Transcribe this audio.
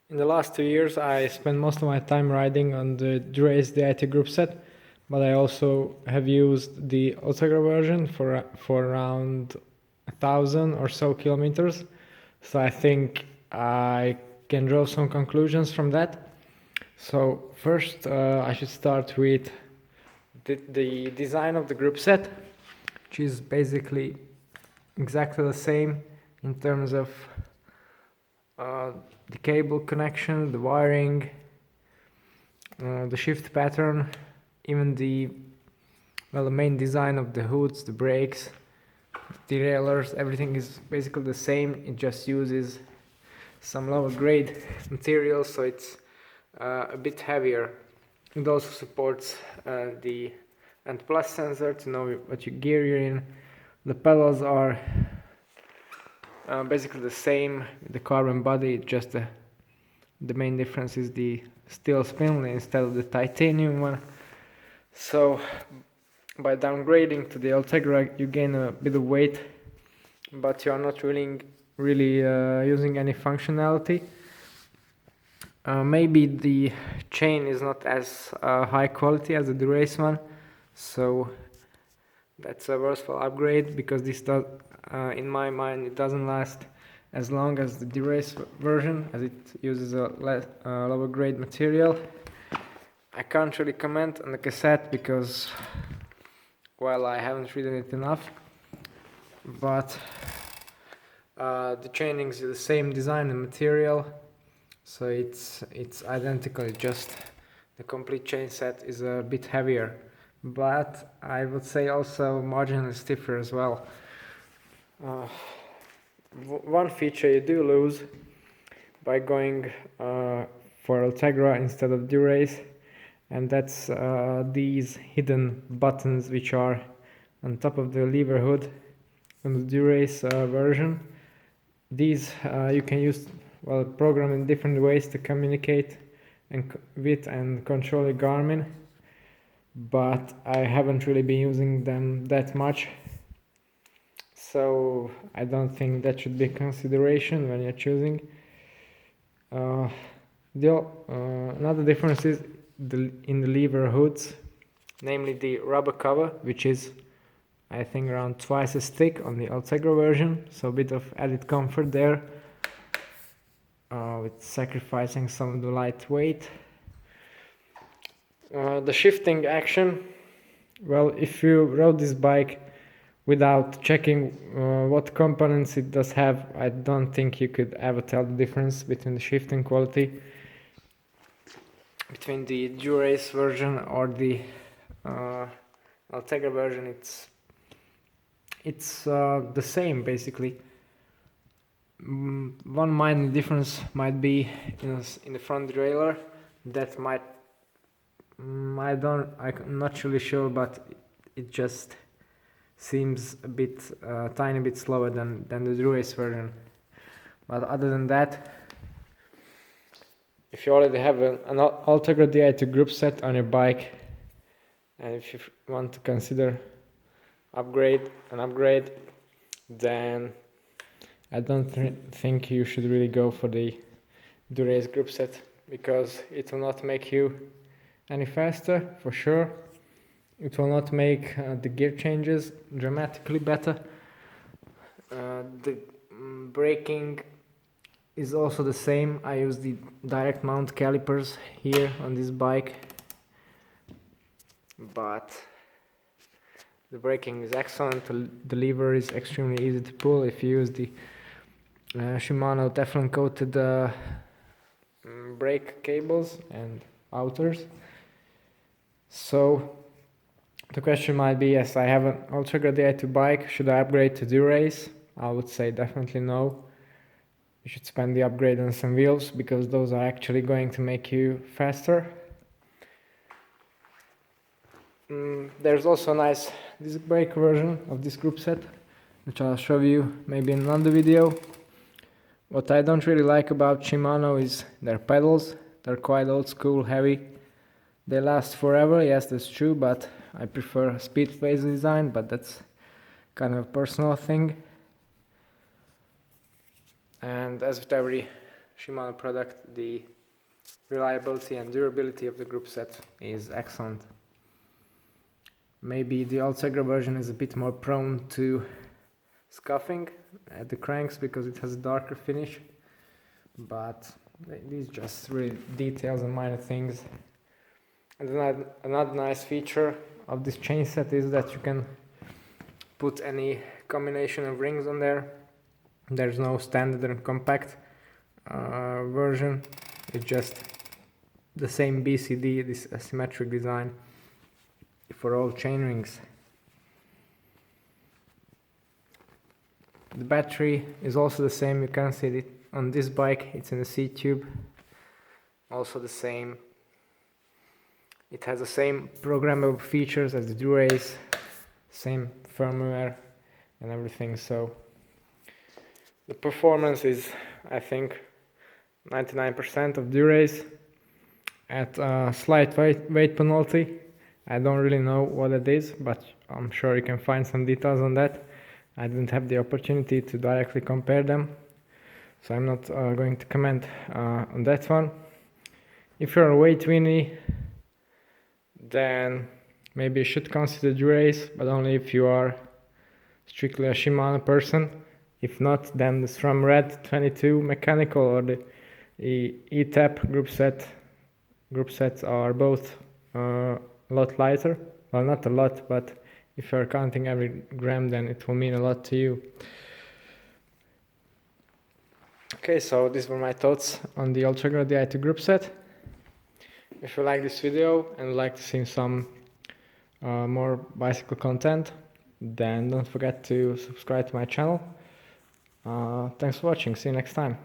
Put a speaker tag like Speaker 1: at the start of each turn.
Speaker 1: In the last 2 years, I spent most of my time riding on the Dura Ace Di2 group set, but I also have used the Ultegra version for around 1,000 or so kilometers. So I think I can draw some conclusions from that. So first, I should start with the design of the group set, which is basically exactly the same in terms of the cable connection, the wiring, the shift pattern, even the main design of the hoods, the brakes, derailleurs, everything is basically the same. It just uses some lower grade material, so it's a bit heavier. It also supports the Ant Plus sensor to know what gear you're in. The pedals are basically the same, the carbon body, just the main difference is the steel spindle instead of the titanium one. So by downgrading to the Ultegra you gain a bit of weight, but you are not really using any functionality. Maybe the chain is not as high quality as the Dura Ace one, so that's a worthwhile upgrade, because this does, in my mind, it doesn't last as long as the Dura Ace version, as it uses a lower grade material. I can't really comment on the cassette because, well, I haven't ridden it enough, but the chaining is the same design and material, so it's identical, just the complete chain set is a bit heavier, but I would say also marginally stiffer as well. One feature you do lose by going for Ultegra instead of Dura Ace, and that's these hidden buttons which are on top of the lever hood on the Dura Ace version. These you can use, well, program in different ways to communicate with and control your Garmin, but I haven't really been using them that much, so I don't think that should be a consideration when you're choosing. Another difference is in the lever hoods, namely the rubber cover, which is I think around twice as thick on the Ultegra version, so a bit of added comfort there, with sacrificing some of the lightweight. The shifting action, well, if you rode this bike without checking what components it does have, I don't think you could ever tell the difference between the shifting quality between the Dura Ace version or the Ultegra version. It's the same basically. One minor difference might be in the front derailleur. That might I'm not really sure, but it just seems a bit tiny bit slower than the Dura Ace version. But other than that, if you already have an Ultegra Di2 group set on your bike, and if you want to consider an upgrade, then I don't think you should really go for the Dura Ace group set, because it will not make you any faster for sure. It will not make the gear changes dramatically better. The braking is also the same. I use the direct mount calipers here on this bike, but the braking is excellent. The lever is extremely easy to pull if you use the Shimano Teflon coated brake cables and outers. So the question might be, yes, I have an Ultegra Di2 bike, should I upgrade to Dura Ace? I would say definitely no. You should spend the upgrade on some wheels, because those are actually going to make you faster. There's also a nice disc brake version of this group set, which I'll show you maybe in another video. What I don't really like about Shimano is their pedals. They're quite old school, heavy. They last forever, yes, that's true, but I prefer speed phase design, but that's kind of a personal thing. And as with every Shimano product, the reliability and durability of the group set is excellent. Maybe the Ultegra version is a bit more prone to scuffing at the cranks because it has a darker finish, but these just really details and minor things. And another nice feature of this chain set is that you can put any combination of rings on there. There's no standard and compact version. It's just the same BCD, this asymmetric design for all chain rings. The battery is also the same. You can see it on this bike. It's in a C-tube. Also the same. It has the same programmable features as the Dura Ace, same firmware and everything. So the performance is, I think, 99% of Dura Ace at a slight weight penalty. I don't really know what it is, but I'm sure you can find some details on that. I didn't have the opportunity to directly compare them, so I'm not going to comment on that one. If you're a weight weenie, then maybe you should consider Dura Ace, but only if you are strictly a Shimano person. If not, then the SRAM Red 22 mechanical or the E-Tap group sets are both a lot lighter. Well, not a lot, but if you're counting every gram, then it will mean a lot to you. Okay, so these were my thoughts on the Ultegra Di2 group set. If you like this video and would like to see some more bicycle content, then don't forget to subscribe to my channel. Thanks for watching. See you next time.